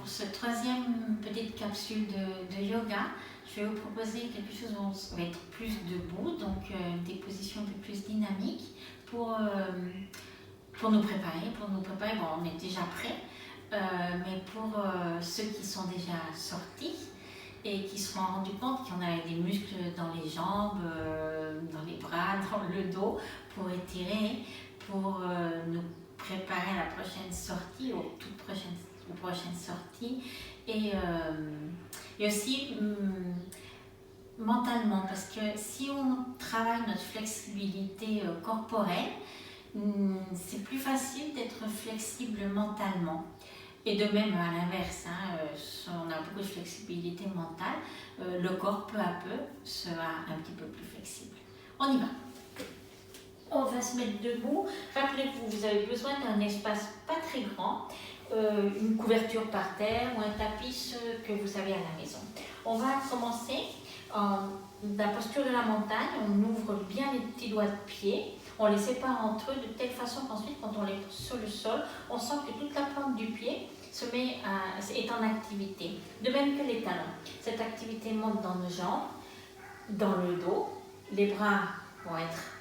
pour cette troisième petite capsule de yoga, je vais vous proposer quelque chose où on va être plus debout, donc des positions un peu plus dynamiques pour nous préparer. Bon, on est déjà prêt, mais pour ceux qui sont déjà sortis et qui se sont rendus compte qu'il y en avait des muscles dans les jambes, dans les bras, dans le dos, pour étirer, pour nous préparer à la prochaine sortie, aux prochaines sorties, et aussi mentalement, parce que si on travaille notre flexibilité corporelle, c'est plus facile d'être flexible mentalement. Et de même à l'inverse, si on a beaucoup de flexibilité mentale, le corps peu à peu sera un petit peu plus flexible. On y va. On va se mettre debout. Rappelez-vous, vous avez besoin d'un espace pas très grand, une couverture par terre ou un tapis, ce que vous avez à la maison. On va commencer la posture de la montagne. On ouvre bien les petits doigts de pied. On les sépare entre eux de telle façon qu'ensuite, quand on les pose sur le sol, on sent que toute la plante du pied est en activité. De même que les talons. Cette activité monte dans nos jambes, dans le dos. Les bras vont être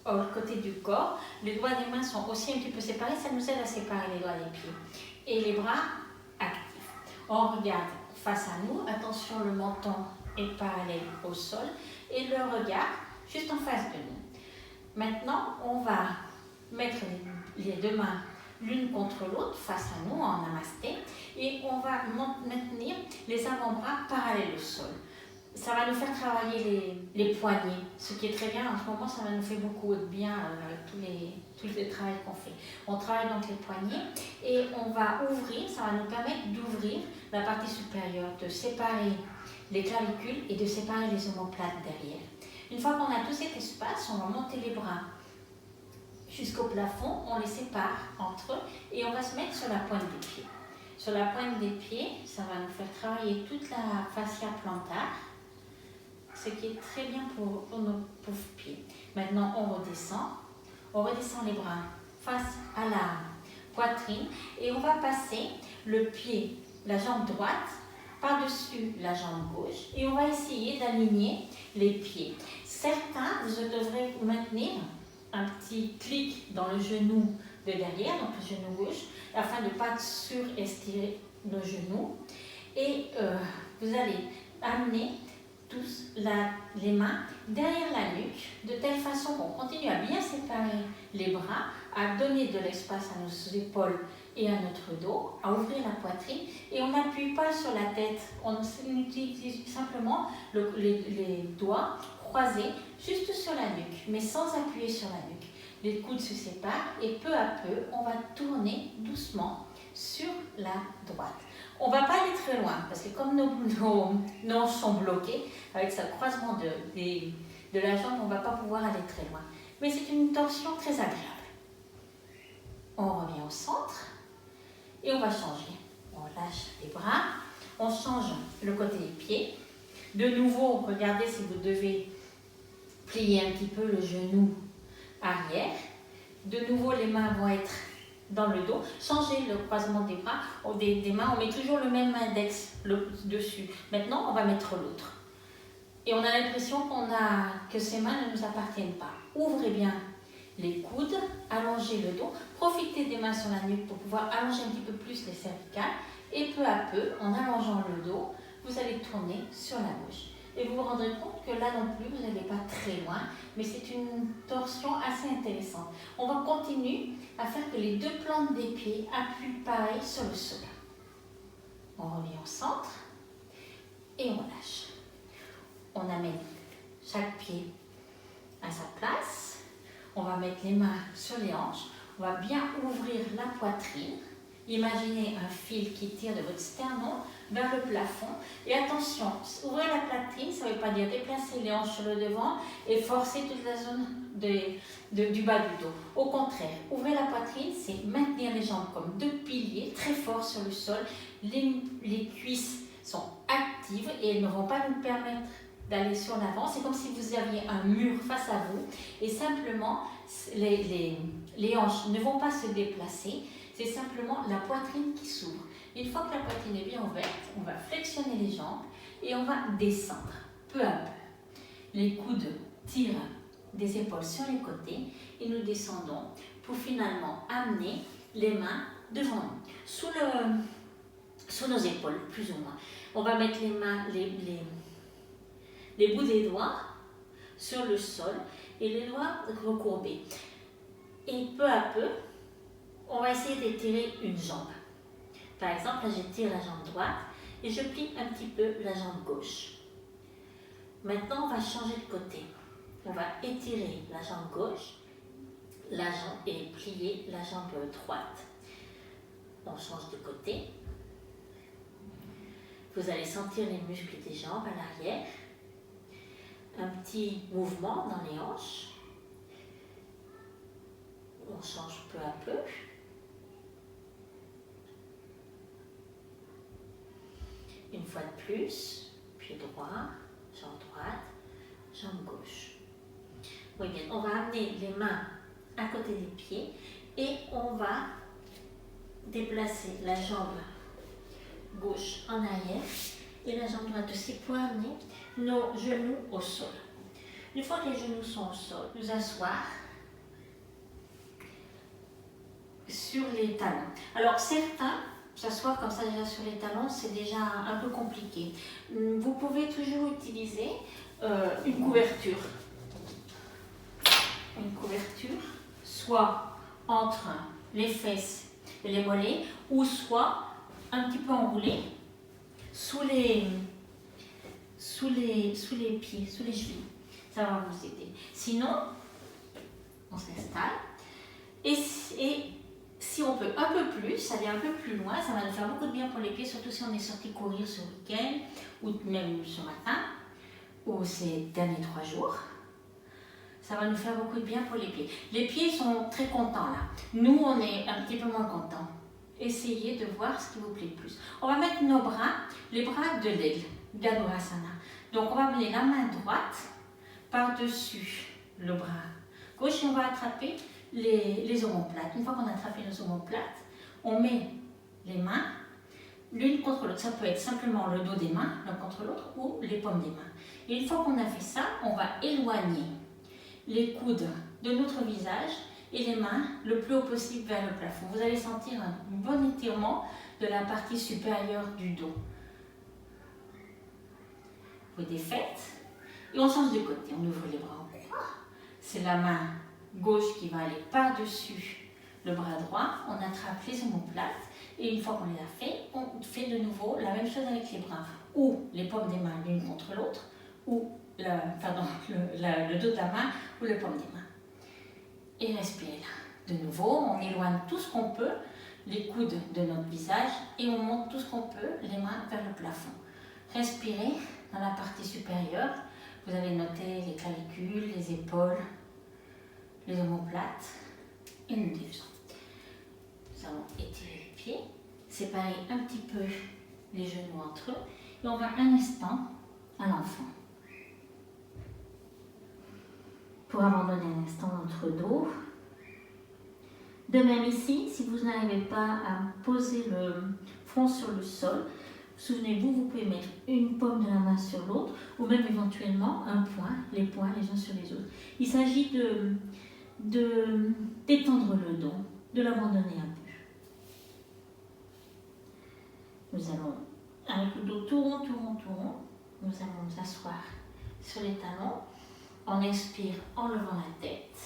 au côté du corps. Les doigts des mains sont aussi un petit peu séparés. Ça nous aide à séparer les doigts des pieds. Et les bras actifs. On regarde face à nous. Attention, le menton est parallèle au sol. Et le regard juste en face de nous. Maintenant, on va mettre les deux mains l'une contre l'autre face à nous en namasté et on va maintenir les avant-bras parallèles au sol. Ça va nous faire travailler les poignets, ce qui est très bien. En ce moment, ça va nous faire beaucoup de bien avec tous les travaux qu'on fait. On travaille donc les poignets et on va ouvrir, ça va nous permettre d'ouvrir la partie supérieure, de séparer les clavicules et de séparer les omoplates derrière. Une fois qu'on a tout cet espace, on va monter les bras jusqu'au plafond, on les sépare entre eux et on va se mettre sur la pointe des pieds. Sur la pointe des pieds, ça va nous faire travailler toute la fascia plantaire, ce qui est très bien pour nos pauvres pieds. Maintenant, on redescend les bras face à la poitrine et on va passer le pied, la jambe droite, par-dessus la jambe gauche et on va essayer d'aligner les pieds. Certains, vous devrez maintenir un petit clic dans le genou de derrière, donc le genou gauche, afin de ne pas surestirer nos genoux. Et vous allez amener tous les mains derrière la nuque, de telle façon qu'on continue à bien séparer les bras, à donner de l'espace à nos épaules et à notre dos, à ouvrir la poitrine et on n'appuie pas sur la tête, on utilise simplement les doigts croisés juste sur la nuque, mais sans appuyer sur la nuque. Les coudes se séparent et peu à peu, on va tourner doucement sur la droite. On ne va pas aller très loin parce que comme nos hanches sont bloquées, avec ce croisement de la jambe, on ne va pas pouvoir aller très loin. Mais c'est une torsion très agréable. On revient au centre et on va changer. On lâche les bras, on change le côté des pieds. De nouveau, regardez si vous devez plier un petit peu le genou arrière. De nouveau, les mains vont être dans le dos. Changez le croisement des bras, des mains. On met toujours le même index dessus. Maintenant, on va mettre l'autre. Et on a l'impression que ces mains ne nous appartiennent pas. Ouvrez bien les coudes, allongez le dos. Profitez des mains sur la nuque pour pouvoir allonger un petit peu plus les cervicales. Et peu à peu, en allongeant le dos, vous allez tourner sur la gauche. Et vous vous rendrez compte que là non plus, vous n'allez pas très loin, mais c'est une torsion assez intéressante. On va continuer à faire que les deux plantes des pieds appuient pareil sur le sol. On revient au centre et on lâche. On amène chaque pied à sa place. On va mettre les mains sur les hanches. On va bien ouvrir la poitrine. Imaginez un fil qui tire de votre sternum vers le plafond. Et attention, ouvrir la poitrine, ça ne veut pas dire déplacer les hanches sur le devant et forcer toute la zone du bas du dos. Au contraire, ouvrir la poitrine, c'est maintenir les jambes comme deux piliers très forts sur le sol. Les cuisses sont actives et elles ne vont pas nous permettre d'aller sur l'avant. C'est comme si vous aviez un mur face à vous et simplement les hanches ne vont pas se déplacer. C'est simplement la poitrine qui s'ouvre. Une fois que la poitrine est bien ouverte, on va flexionner les jambes et on va descendre peu à peu. Les coudes tirent des épaules sur les côtés et nous descendons pour finalement amener les mains devant nous, sous nos épaules, plus ou moins. On va mettre les mains, les bouts des doigts sur le sol et les doigts recourbés. Et peu à peu, on va essayer d'étirer une jambe. Par exemple, là j'étire la jambe droite et je plie un petit peu la jambe gauche. Maintenant, on va changer de côté. On va étirer la jambe gauche et plier la jambe droite. On change de côté. Vous allez sentir les muscles des jambes à l'arrière. Un petit mouvement dans les hanches. On change peu à peu. Une fois de plus, pied droit, jambe droite, jambe gauche. Oui, bien, on va amener les mains à côté des pieds et on va déplacer la jambe gauche en arrière et la jambe droite aussi pour amener nos genoux au sol. Une fois que les genoux sont au sol, nous asseoir sur les talons. Alors certains, s'asseoir comme ça déjà sur les talons, c'est déjà un peu compliqué. Vous pouvez toujours utiliser une couverture. Une couverture, soit entre les fesses et les mollets, ou soit un petit peu enroulée sous les pieds, sous les chevilles. Ça va vous aider. Sinon, on s'installe et si on peut un peu plus, aller un peu plus loin, ça va nous faire beaucoup de bien pour les pieds, surtout si on est sorti courir ce week-end ou même ce matin ou ces derniers 3 jours. Ça va nous faire beaucoup de bien pour les pieds. Les pieds sont très contents là. Nous, on est un petit peu moins contents. Essayez de voir ce qui vous plaît le plus. On va mettre nos bras, les bras de l'aigle, Dhanurasana. Donc on va mener la main droite par-dessus le bras gauche et on va attraper les omoplates. Une fois qu'on a attrapé les omoplates, on met les mains l'une contre l'autre. Ça peut être simplement le dos des mains, l'un contre l'autre, ou les paumes des mains. Et une fois qu'on a fait ça, on va éloigner les coudes de notre visage et les mains le plus haut possible vers le plafond. Vous allez sentir un bon étirement de la partie supérieure du dos. Vous défaites et on change de côté. On ouvre les bras en croix. C'est la main gauche qui va aller par-dessus le bras droit. On attrape les omoplates et une fois qu'on les a fait, on fait de nouveau la même chose avec les bras. Ou les paumes des mains l'une contre l'autre, ou le dos de la main ou les paumes des mains. Et respirez là. De nouveau, on éloigne tout ce qu'on peut, les coudes de notre visage, et on monte tout ce qu'on peut, les mains vers le plafond. Respirez dans la partie supérieure. Vous allez noter les clavicules, les épaules, les omoplates, et nous défaisons. Nous allons étirer les pieds, séparer un petit peu les genoux entre eux, et on va un instant à l'enfant. Pour abandonner un instant notre dos. De même ici, si vous n'arrivez pas à poser le front sur le sol, souvenez-vous, vous pouvez mettre une paume de la main sur l'autre ou même éventuellement un poing, les poings les uns sur les autres. Il s'agit d'étendre le dos, de l'abandonner un peu. Nous allons, avec le dos tout rond, nous allons nous asseoir sur les talons. On inspire en levant la tête.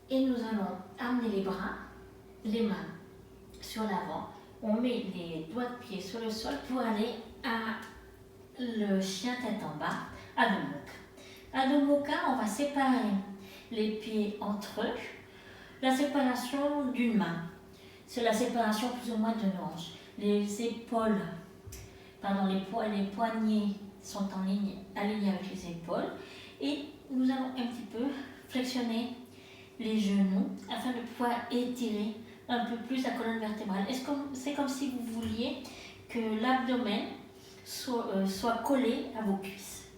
Et nous allons amener les bras, les mains sur l'avant. On met les doigts de pied sur le sol pour aller à le chien tête en bas, Adho Mukha. Adho Mukha, on va séparer les pieds entre eux. La séparation d'une main, c'est la séparation plus ou moins de nos hanches. Les épaules, les poignets sont alignés avec les épaules et nous allons un petit peu flexionner les genoux afin de pouvoir étirer un peu plus la colonne vertébrale. C'est comme si vous vouliez que l'abdomen soit collé à vos cuisses.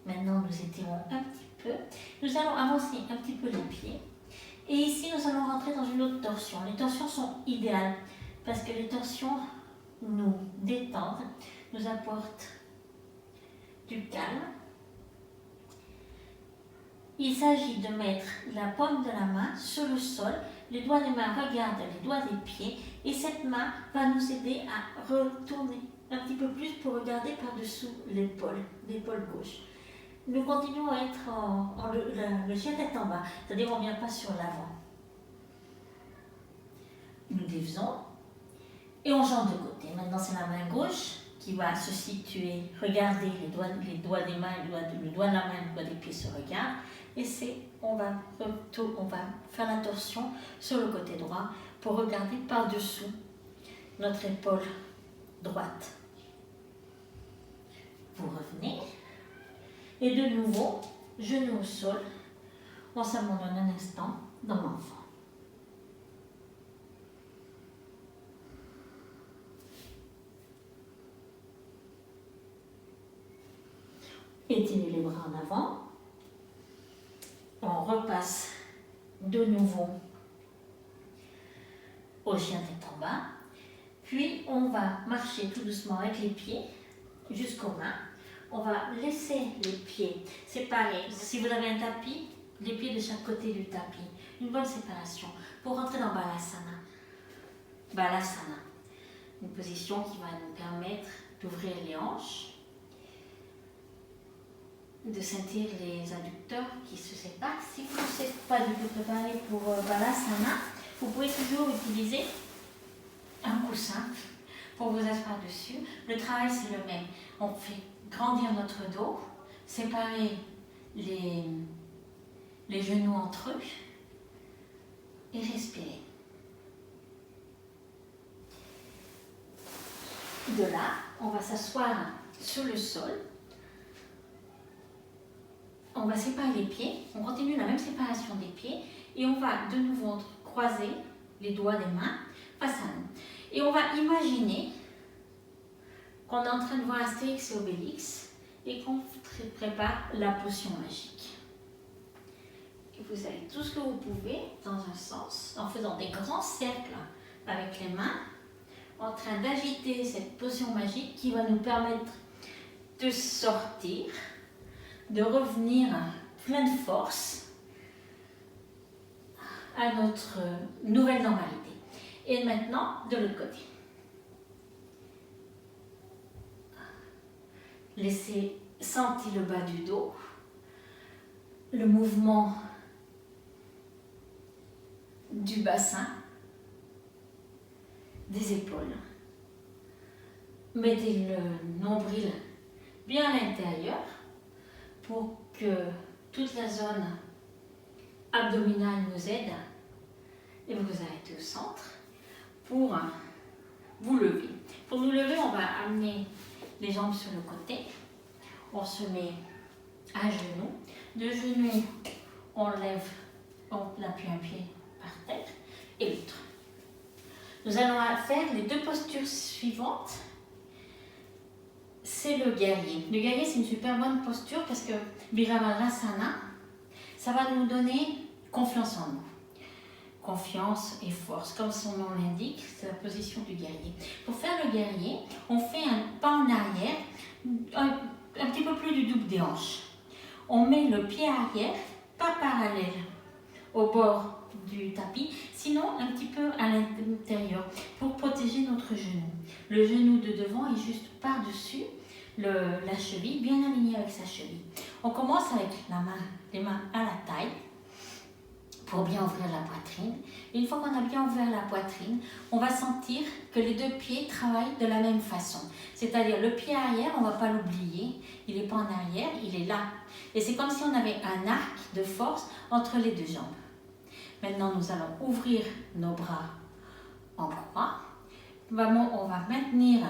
Maintenant, nous étirons un petit peu. Nous allons avancer un petit peu les pieds Et ici, nous allons rentrer dans une autre torsion. Les torsions sont idéales parce que les torsions nous détendent, nous apportent du calme. Il s'agit de mettre la paume de la main sur le sol, les doigts des mains regardent les doigts des pieds et cette main va nous aider à retourner un petit peu plus pour regarder par-dessous l'épaule gauche. Nous continuons à être le chien tête en bas, c'est-à-dire on ne vient pas sur l'avant. Nous défaisons et on change de côté. Maintenant c'est la main gauche qui va se situer, regardez les doigts des mains, le doigt de la main, le doigt des pieds se regardent. Et on va faire la torsion sur le côté droit pour regarder par-dessous notre épaule droite. Vous revenez et de nouveau, genou au sol, on s'abandonne un instant dans l'enfant. Étirez les bras en avant. On repasse de nouveau au chien tête en bas. Puis on va marcher tout doucement avec les pieds jusqu'aux mains. On va laisser les pieds séparés. Si vous avez un tapis, les pieds de chaque côté du tapis. Une bonne séparation pour rentrer dans Balasana. Balasana, une position qui va nous permettre d'ouvrir les hanches, de sentir les adducteurs qui se séparent. Si vous ne êtes pas du tout préparé pour Balasana, vous pouvez toujours utiliser un coussin pour vous asseoir dessus. Le travail c'est le même. On fait grandir notre dos, séparer les genoux entre eux et respirer. De là, on va s'asseoir sur le sol. On va séparer les pieds, on continue la même séparation des pieds et on va de nouveau croiser les doigts des mains face à nous. Et on va imaginer qu'on est en train de voir Astérix et Obélix et qu'on prépare la potion magique. Et vous allez tout ce que vous pouvez dans un sens, en faisant des grands cercles avec les mains, en train d'agiter cette potion magique qui va nous permettre de sortir, de revenir plein de force à notre nouvelle normalité. Et maintenant, de l'autre côté. Laissez sentir le bas du dos, le mouvement du bassin, des épaules. Mettez le nombril bien à l'intérieur pour que toute la zone abdominale nous aide et vous arrêtez au centre pour vous lever. Pour nous lever, on va amener les jambes sur le côté, on se met à genoux, de genoux on lève, on appuie un pied par terre et l'autre. Nous allons faire les deux postures suivantes. C'est le guerrier. Le guerrier, c'est une super bonne posture parce que Virabhadrasana, ça va nous donner confiance en nous. Confiance et force, comme son nom l'indique, c'est la position du guerrier. Pour faire le guerrier, on fait un pas en arrière, un petit peu plus du double des hanches. On met le pied arrière, pas parallèle au bord du tapis, sinon un petit peu à l'intérieur pour protéger notre genou. Le genou de devant est juste par-dessus la cheville, bien aligné avec sa cheville. On commence avec les mains à la taille pour bien ouvrir la poitrine. Et une fois qu'on a bien ouvert la poitrine, on va sentir que les deux pieds travaillent de la même façon. C'est-à-dire le pied arrière, on ne va pas l'oublier, il n'est pas en arrière, il est là. Et c'est comme si on avait un arc de force entre les deux jambes. Maintenant, nous allons ouvrir nos bras en croix. On va maintenir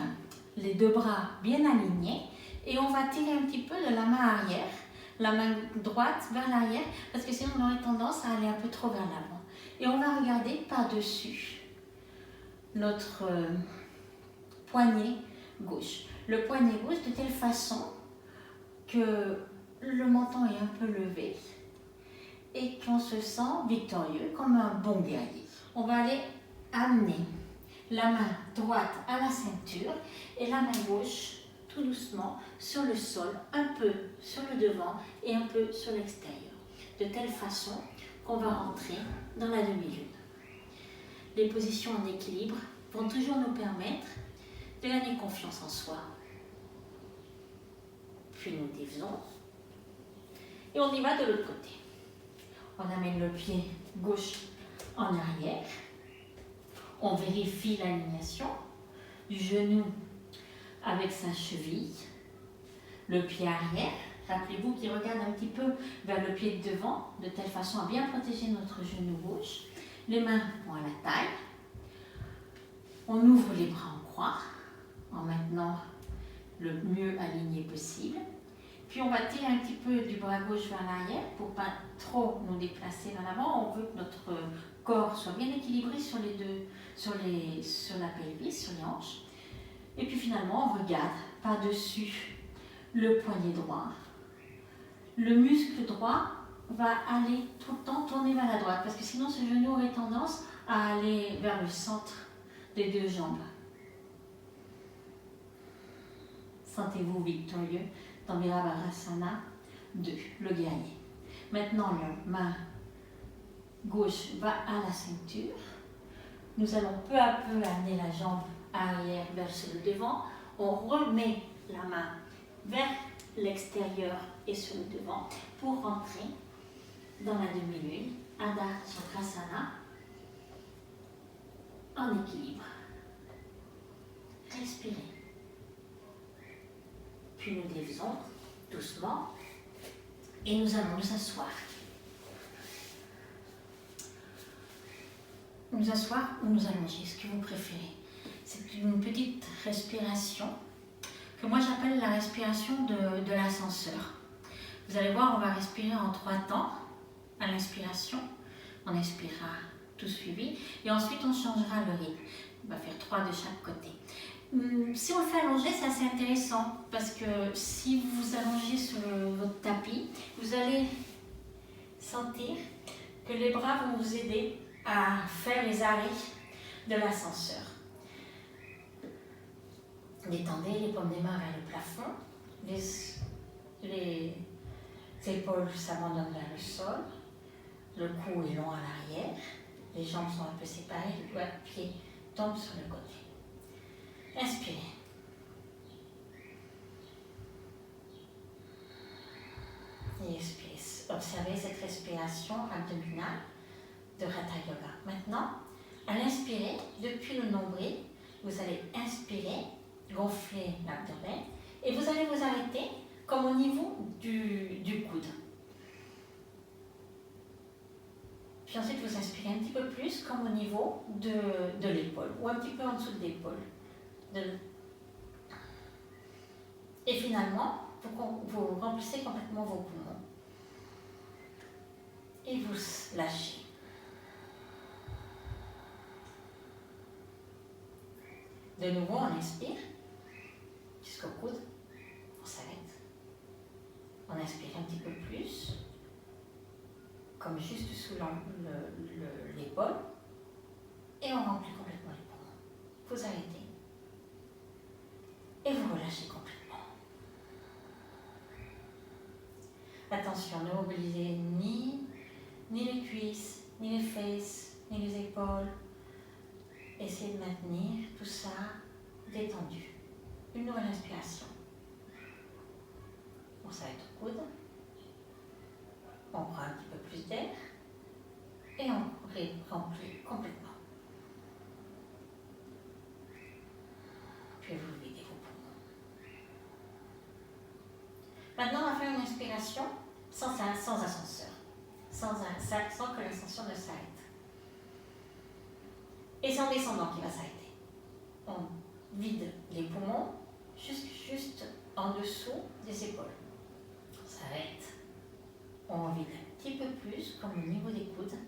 les deux bras bien alignés et on va tirer un petit peu de la main arrière, la main droite vers l'arrière, parce que sinon on aurait tendance à aller un peu trop vers l'avant. Et on va regarder par-dessus notre poignet gauche. Le poignet gauche de telle façon que le menton est un peu levé et qu'on se sent victorieux comme un bon guerrier. On va aller amener la main droite à la ceinture et la main gauche tout doucement sur le sol, un peu sur le devant et un peu sur l'extérieur, de telle façon qu'on va rentrer dans la demi-lune. Les positions en équilibre vont toujours nous permettre de gagner confiance en soi. Puis nous défaisons et on y va de l'autre côté. On amène le pied gauche en arrière. On vérifie l'alignation du genou avec sa cheville. Le pied arrière, rappelez-vous qu'il regarde un petit peu vers le pied de devant, de telle façon à bien protéger notre genou gauche. Les mains vont à la taille. On ouvre les bras en croix, en maintenant le mieux aligné possible. Puis on va tirer un petit peu du bras gauche vers l'arrière pour ne pas trop nous déplacer vers l'avant. On veut que notre corps soit bien équilibré sur les deux, sur la pelvis, sur les hanches. Et puis finalement, on regarde par-dessus le poignet droit. Le muscle droit va aller tout le temps tourner vers la droite parce que sinon ce genou aurait tendance à aller vers le centre des deux jambes. Sentez-vous victorieux dans Virabhadrasana 2, le guerrier. Maintenant, la main gauche va à la ceinture. Nous allons peu à peu amener la jambe arrière vers le devant. On remet la main vers l'extérieur et sur le devant pour rentrer dans la demi-lune, Ardha Chakrasana, en équilibre. Respirez. Puis nous défaisons doucement et nous allons nous asseoir. Nous asseoir ou nous allonger, ce que vous préférez. C'est une petite respiration que moi j'appelle la respiration de l'ascenseur. Vous allez voir, on va respirer en 3 temps. À l'inspiration, on expirera tout suivi et ensuite on changera le rythme. On va faire 3 de chaque côté. Si on le fait allonger, c'est assez intéressant parce que si vous vous allongez sur votre tapis, vous allez sentir que les bras vont vous aider à faire les arrêts de l'ascenseur. Détendez les paumes des mains vers le plafond, les épaules s'abandonnent vers le sol, le cou est long à l'arrière, les jambes sont un peu séparées, le doigt de pied tombe sur le côté. Inspirez. Et expirez. Observez cette respiration abdominale de Hatha Yoga. Maintenant, à l'inspirer, depuis le nombril, vous allez inspirer, gonfler l'abdomen et vous allez vous arrêter comme au niveau du coude. Puis ensuite, vous inspirez un petit peu plus comme au niveau de l'épaule ou un petit peu en dessous de l'épaule. Et finalement, vous remplissez complètement vos poumons. Et vous lâchez. De nouveau, on inspire jusqu'au coude. On s'arrête. On inspire un petit peu plus, comme juste sous l'épaule. Et on remplit complètement les poumons. Vous arrêtez. Et vous relâchez complètement. Attention, ne mobilisez ni les cuisses, ni les fesses, ni les épaules. Essayez de maintenir tout ça détendu. Une nouvelle inspiration. On s'arrête au coude. On prend un petit peu plus d'air. Et on remplit complètement. Puis vous videz vos poumons. Maintenant, on va faire une inspiration sans ascenseur. Sans que l'ascension ne s'arrête. Et c'est en descendant qu'il va s'arrêter. On vide les poumons juste en dessous des épaules. On s'arrête. On vide un petit peu plus, comme au niveau des coudes.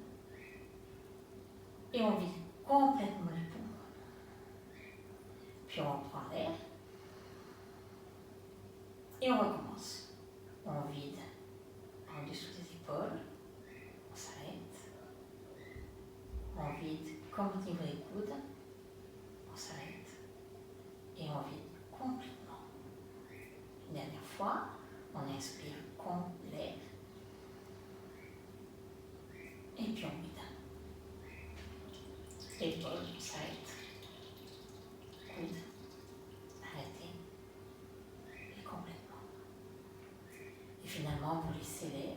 Et on vide complètement les poumons. Puis on reprend l'air. Et on recommence. On vide en dessous des épaules. vide comme au niveau des coudes. On s'arrête et on vide complètement. Une dernière fois, on inspire complet et puis on vide. Épaule, on s'arrête. Coude, arrêtez et complètement. Et finalement, vous laissez l'air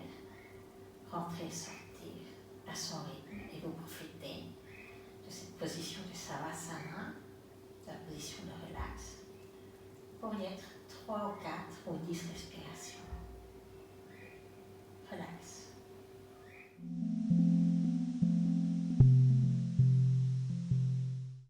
rentrer et sortir à son rythme et vous profitez de cette position de Savasana, de la position de relax, pour y être 3 ou 4 ou 10 respirations.